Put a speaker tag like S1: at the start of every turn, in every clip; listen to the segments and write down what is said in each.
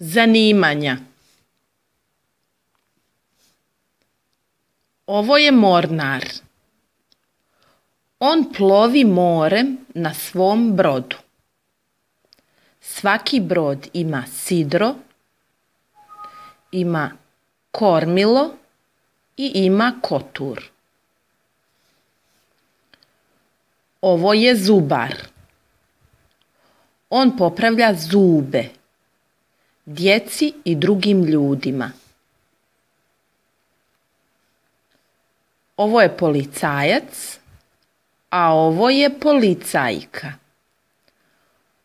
S1: Zanimanja. Ovo je mornar. On plovi morem na svom brodu. Svaki brod ima sidro, ima kormilo i ima kotur. Ovo je zubar. On popravlja zube djeci i drugim ljudima. Ovo je policajac, a ovo je policajka.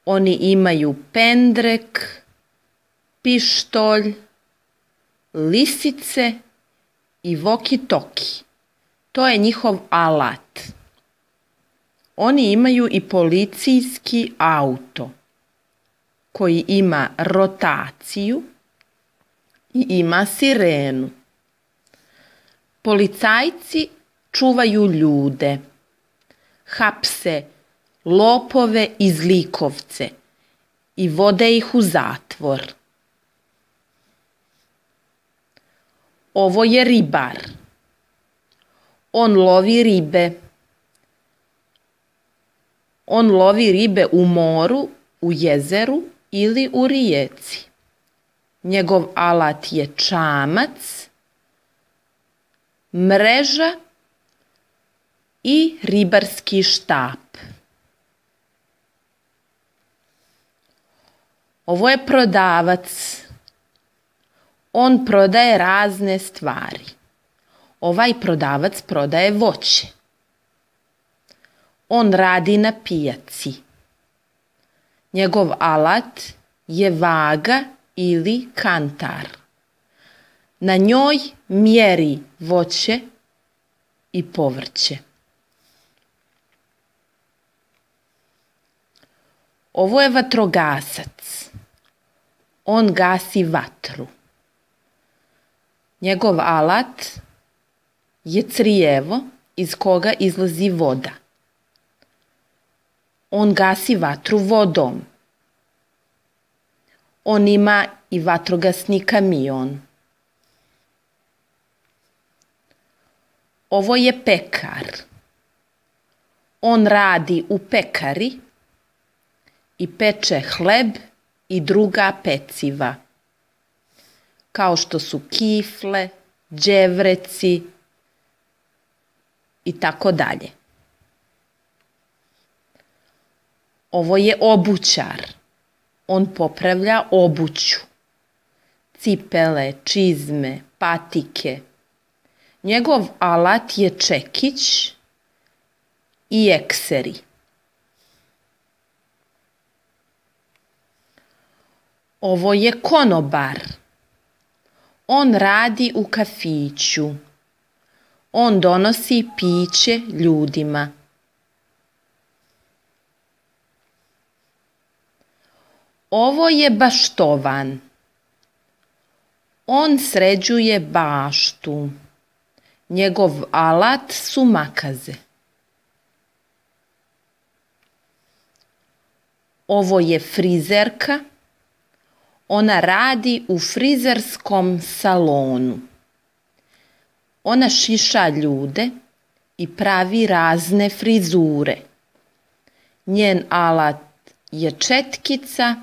S1: Oni imaju pendrek, pištolj, lisice i walkie-talkie. To je njihov alat. Oni imaju i policijski auto koji ima rotaciju i ima sirenu. Policajci čuvaju ljude, hapse lopove i zlikovce i vode ih u zatvor. Ovo je ribar. On lovi ribe. On lovi ribe u moru, u jezeru ili u rijeci. Njegov alat je čamac, mreža i ribarski štap. Ovo je prodavac. On prodaje razne stvari. Ovaj prodavac prodaje voće. On radi na pijaci. Njegov alat je vaga ili kantar. Na njoj mjeri voće i povrće. Ovo je vatrogasac. On gasi vatru. Njegov alat je crijevo iz koga izlazi voda. On gasi vatru vodom. On ima i vatrogasni kamion. Ovo je pekar. On radi u pekari i peče hleb i druga peciva, kao što su kifle, đevreci i tako dalje. Ovo je obućar. On popravlja obuću, cipele, čizme, patike. Njegov alat je čekić i ekseri. Ovo je konobar. On radi u kafiću. On donosi piće ljudima. Ovo je baštovan. On sređuje baštu. Njegov alat su makaze. Ovo je frizerka. Ona radi u frizerskom salonu. Ona šiša ljude i pravi razne frizure. Njen alat je četkica,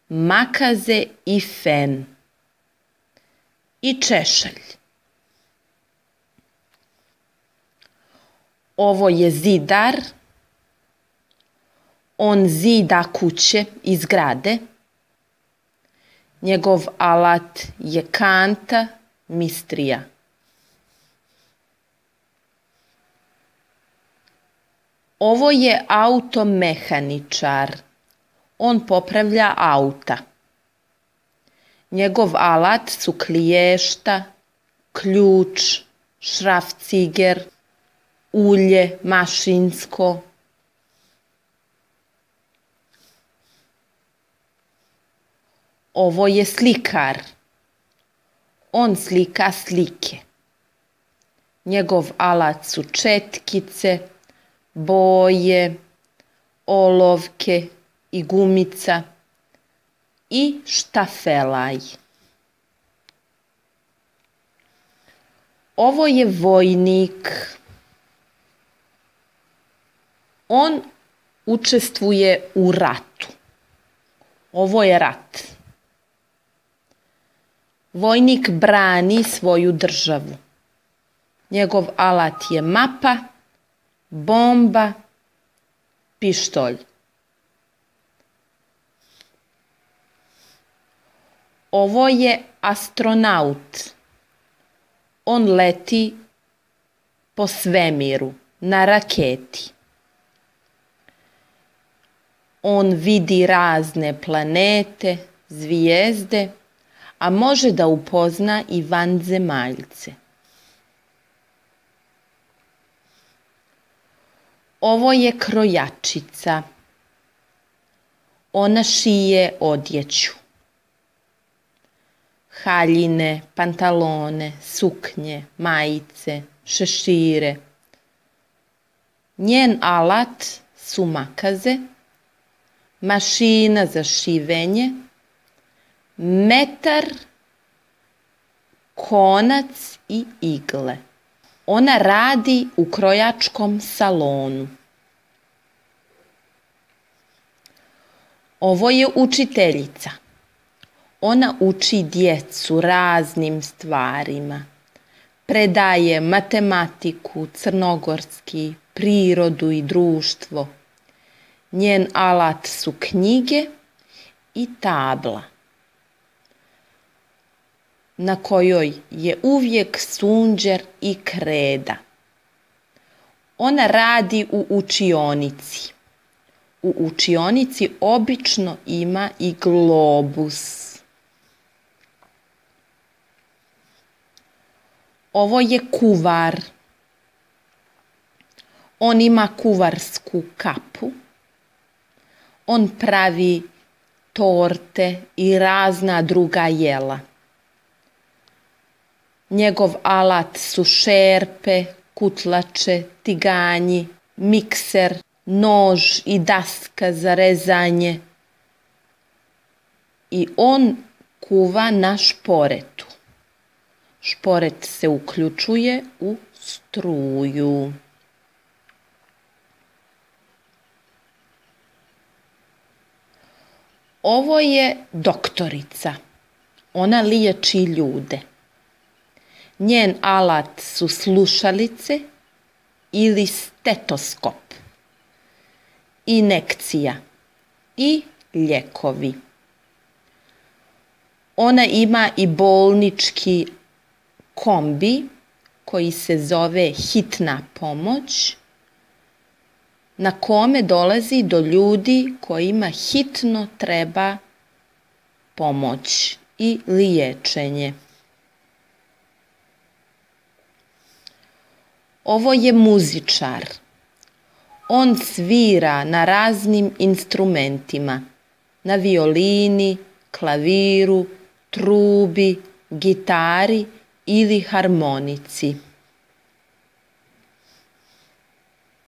S1: makaze i fen. I češalj. Ovo je zidar. On zida kuće i zgrade. Njegov alat je kanta, mistrija. Ovo je automehaničar. On popravlja auta. Njegov alat su kliješta, ključ, šrafciger, ulje mašinsko. Ovo je slikar. On slika slike. Njegov alat su četkice, boje, olovke i gumica i štafelaj. Ovo je vojnik. On učestvuje u ratu. Ovo je rat. Vojnik brani svoju državu. Njegov alat je mapa, bomba, pištolj. Ovo je astronaut. On leti po svemiru na raketi. On vidi razne planete, zvijezde, a može da upozna i vanzemaljce. Ovo je krojačica. Ona šije odjeću. Haljine, pantalone, suknje, majice, šešire. Njen alat su makaze, mašina za šivenje, metar, konac i igle. Ona radi u krojačkom salonu. Ovo je učiteljica. Ona uči djecu raznim stvarima. Predaje matematiku, crnogorski, prirodu i društvo. Njen alat su knjige i tabla, na kojoj je uvijek sunđer i kreda. Ona radi u učionici. U učionici obično ima i globus. Ovo je kuvar. On ima kuvarsku kapu. On pravi torte i razna druga jela. Njegov alat su šerpe, kutlače, tiganji, mikser, nož i daska za rezanje. I on kuva na šporetu. Šporet se uključuje u struju. Ovo je doktorica. Ona liječi ljude. Njen alat su slušalice ili stetoskop, injekcija i lijekovi. Ona ima i bolnički kombi koji se zove hitna pomoć, na kome dolazi do ljudi kojima hitno treba pomoć i liječenje. Ovo je muzičar. On svira na raznim instrumentima, na violini, klaviru, trubi, gitari ili harmonici.